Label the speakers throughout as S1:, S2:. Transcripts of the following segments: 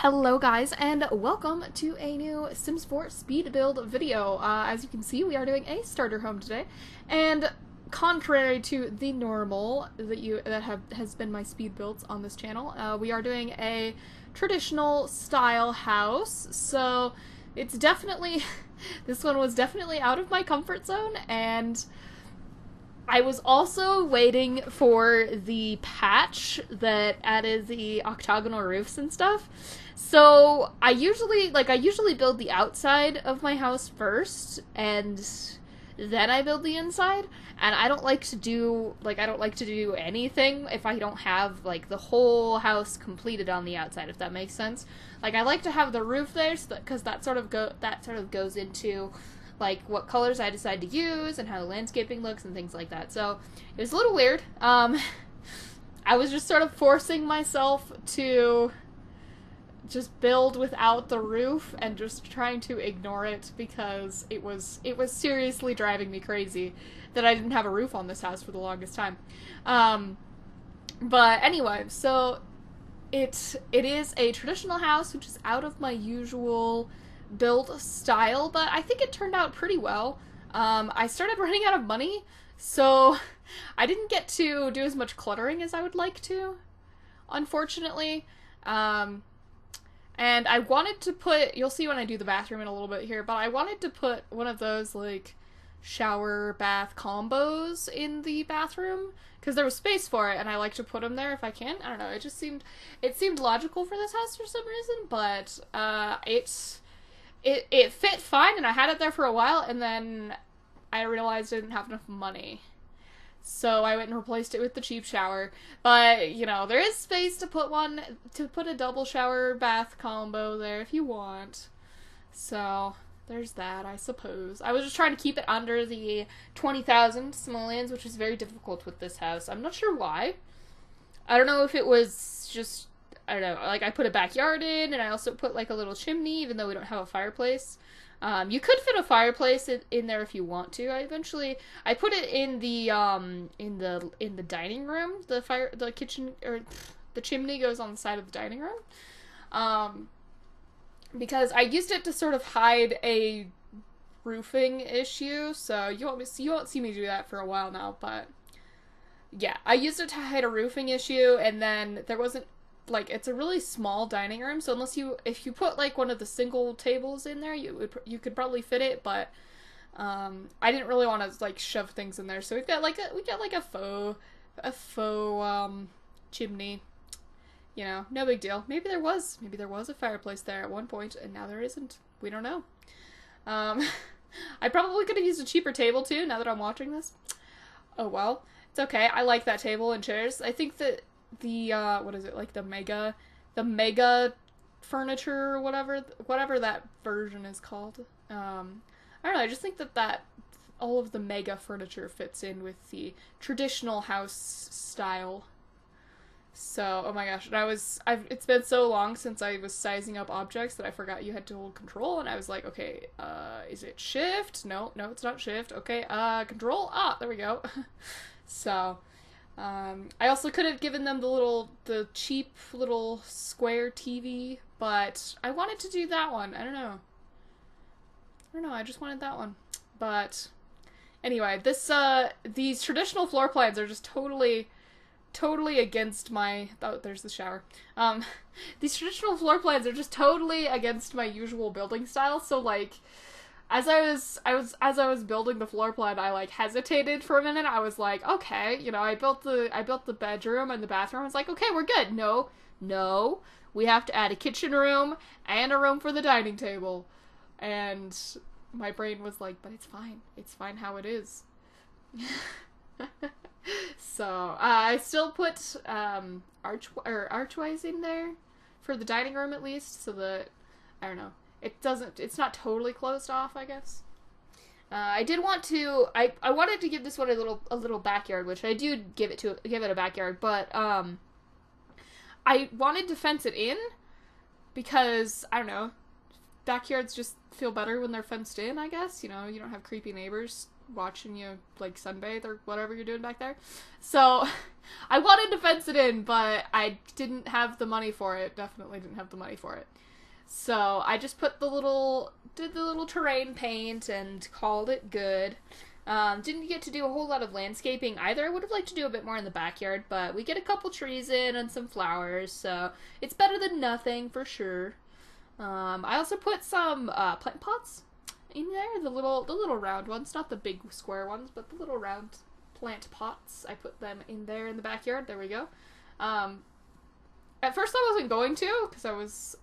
S1: Hello guys, and welcome to a new Sims 4 speed build video. As you can see, we are doing a starter home today, and contrary to the normal has been my speed builds on this channel, we are doing a traditional style house, so it's definitely, this one was definitely out of my comfort zone, and I was also waiting for the patch that added the octagonal roofs and stuff. So I usually build the outside of my house first and then I build the inside. And I don't like to do anything if I don't have like the whole house completed on the outside, if that makes sense. Like I like to have the roof there because that sort of goes into like what colors I decide to use and how the landscaping looks and things like that. So it was a little weird. I was just sort of forcing myself to just build without the roof and just trying to ignore it because it was seriously driving me crazy that I didn't have a roof on this house for the longest time. But anyway, so it is a traditional house, which is out of my usual build style, but I think it turned out pretty well. I started running out of money, so I didn't get to do as much cluttering as I would like to, unfortunately. And I wanted to put, you'll see when I do the bathroom in a little bit here, but I wanted to put one of those like shower bath combos in the bathroom because there was space for it and I like to put them there if I can. I don't know, it seemed logical for this house for some reason, but it fit fine, and I had it there for a while, and then I realized I didn't have enough money. So I went and replaced it with the cheap shower. But, you know, there is space to put a double shower bath combo there if you want. So there's that, I suppose. I was just trying to keep it under the 20,000 simoleons, which is very difficult with this house. I'm not sure why. I don't know if it was just, I don't know, like I put a backyard in, and I also put like a little chimney, even though we don't have a fireplace. You could fit a fireplace in there if you want to. I put it in the dining room. The kitchen, or the chimney goes on the side of the dining room. Because I used it to sort of hide a roofing issue. So you won't see me do that for a while now, but yeah, I used it to hide a roofing issue, and then there wasn't, like, it's a really small dining room, so if you put like one of the single tables in there, you could probably fit it, but I didn't really want to like shove things in there, so we got like a faux chimney. You know, no big deal. Maybe there was a fireplace there at one point, and now there isn't. We don't know. I probably could have used a cheaper table too, now that I'm watching this. Oh well, it's okay. I like that table and chairs. I think that the what is it, like the mega furniture or whatever that version is called. I don't know, I just think that all of the mega furniture fits in with the traditional house style. So, oh my gosh, and it's been so long since I was sizing up objects that I forgot you had to hold control, and I was like, okay, is it shift? No, it's not shift. Okay, control? Ah, there we go. So I also could have given them the cheap little square TV, but I wanted to do that one. I don't know, I just wanted that one. But anyway, these traditional floor plans are just totally against my, oh, there's the shower. These traditional floor plans are just totally against my usual building style, so like, as I was building the floor plan, I like hesitated for a minute. I was like, okay, you know, I built the bedroom and the bathroom. I was like, okay, we're good. No, we have to add a kitchen room and a room for the dining table. And my brain was like, but it's fine how it is. So I still put archways in there for the dining room, at least, so that, I don't know, it's not totally closed off, I guess. I did want to, I wanted to give this one a little backyard, which I do give it a backyard, but I wanted to fence it in because, I don't know, backyards just feel better when they're fenced in, I guess. You know, you don't have creepy neighbors watching you, like, sunbathe or whatever you're doing back there. So, I wanted to fence it in, but I didn't have the money for it. Definitely didn't have the money for it. So, I just did the little terrain paint and called it good. Didn't get to do a whole lot of landscaping either. I would have liked to do a bit more in the backyard, but we get a couple trees in and some flowers, so it's better than nothing for sure. I also put some plant pots in there, the little round ones, not the big square ones, but the little round plant pots. I put them in there in the backyard. There we go. At first I wasn't going to, because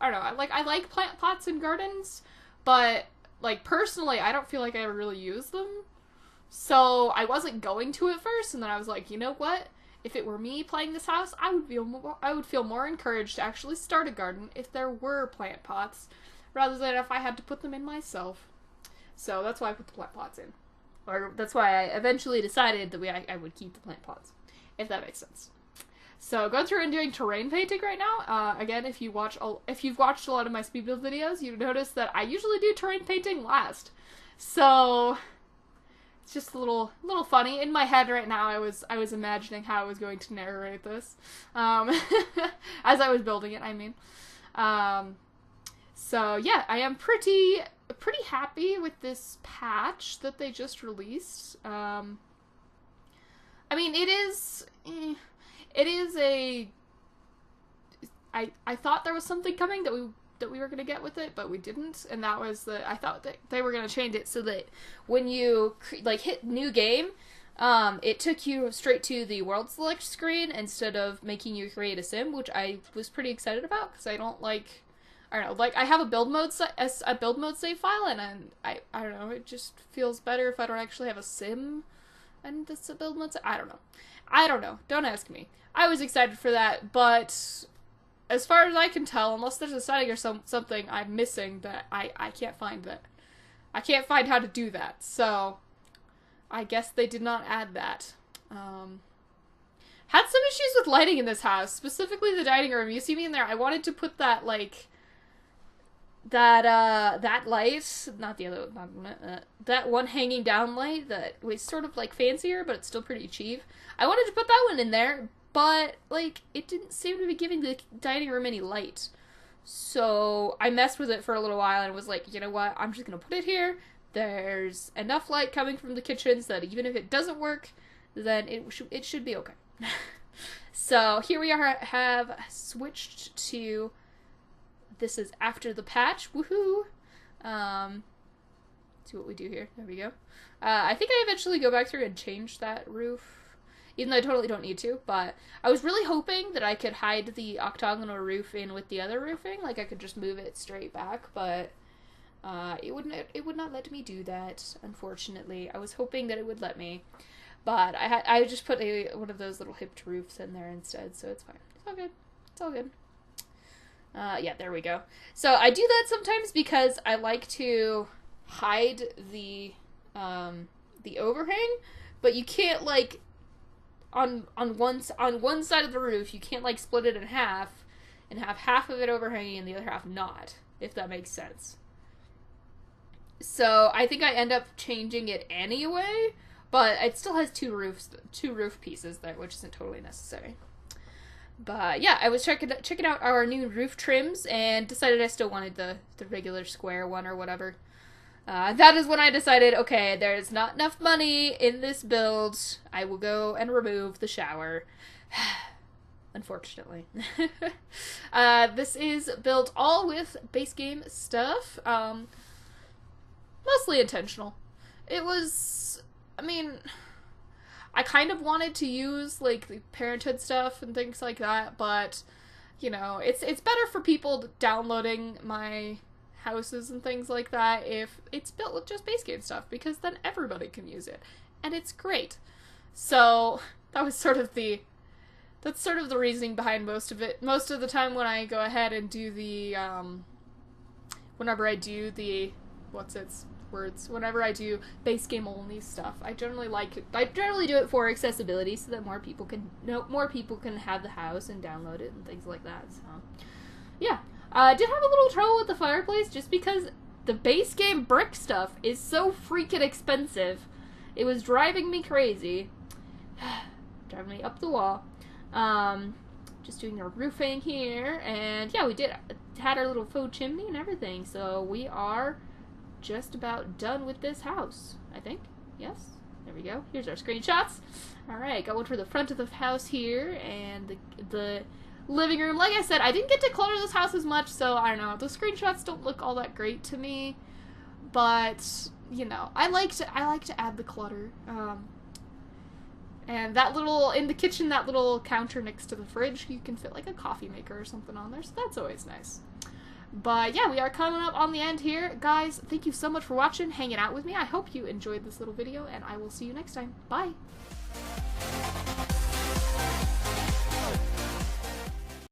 S1: I don't know, I like plant pots in gardens, but, like, personally, I don't feel like I ever really use them. So I wasn't going to at first, and then I was like, you know what? If it were me playing this house, I would feel more encouraged to actually start a garden if there were plant pots, rather than if I had to put them in myself. So that's why I put the plant pots in. Or that's why I eventually decided that I would keep the plant pots, if that makes sense. So going through and doing terrain painting right now. Again, if you've watched a lot of my speed build videos, you notice that I usually do terrain painting last. So it's just a little funny. In my head right now, I was imagining how I was going to narrate this, as I was building it, I mean. So yeah, I am pretty happy with this patch that they just released. I mean, it is a... I thought there was something coming that we were gonna get with it, but we didn't, and that was that I thought that they were gonna change it so that when you hit new game, it took you straight to the world select screen instead of making you create a sim, which I was pretty excited about because I don't know, like I have a build mode save file, and I don't know, it just feels better if I don't actually have a sim and this a build mode. I don't know. Don't ask me. I was excited for that, but as far as I can tell, unless there's a setting or something I'm missing that I can't find that. I can't find how to do that, so I guess they did not add that. Had some issues with lighting in this house, specifically the dining room. You see me in there, I wanted to put that, like, that light, not the other, that one hanging down light that was sort of, like, fancier, but it's still pretty cheap. I wanted to put that one in there, but, like, it didn't seem to be giving the dining room any light. So I messed with it for a little while and was like, you know what, I'm just gonna put it here. There's enough light coming from the kitchen so that even if it doesn't work, then it should be okay. So here we have switched to... This is after the patch. Woohoo! See what we do here. There we go. I think I eventually go back through and change that roof, even though I totally don't need to, but I was really hoping that I could hide the octagonal roof in with the other roofing, like I could just move it straight back, but it would not let me do that, unfortunately. I was hoping that it would let me, but I just put one of those little hipped roofs in there instead, so it's fine. It's all good. It's all good. Yeah, there we go. So I do that sometimes because I like to hide the overhang, but you can't, like, on one side of the roof, you can't, like, split it in half and have half of it overhanging and the other half not, if that makes sense. So I think I end up changing it anyway, but it still has two roof pieces there, which isn't totally necessary. But yeah, I was checking out our new roof trims and decided I still wanted the regular square one or whatever. That is when I decided, okay, there's not enough money in this build. I will go and remove the shower. Unfortunately. This is built all with base game stuff. Mostly intentional. It was, I mean... I kind of wanted to use, like, the Parenthood stuff and things like that, but, you know, it's better for people downloading my houses and things like that if it's built with just base game stuff, because then everybody can use it, and it's great. So, that's sort of the reasoning behind most of it. Most of the time when I go ahead and do the, whenever I do do base game only stuff, I generally do it for accessibility so that more people can have the house and download it and things like that. So yeah, I did have a little trouble with the fireplace just because the base game brick stuff is so freaking expensive It was driving me crazy. Driving me up the wall. Just doing our roofing here, and yeah, we had our little faux chimney and everything, so we are just about done with this house, I think. Yes, there we go. Here's our screenshots. Alright, got one for the front of the house here, and the living room. Like I said, I didn't get to clutter this house as much, so I don't know, the screenshots don't look all that great to me, but, you know, I like to add the clutter. And that little, in the kitchen, that little counter next to the fridge, you can fit like a coffee maker or something on there, so that's always nice. But yeah, we are coming up on the end here. Guys, thank you so much for watching, hanging out with me. I hope you enjoyed this little video, and I will see you next time. Bye!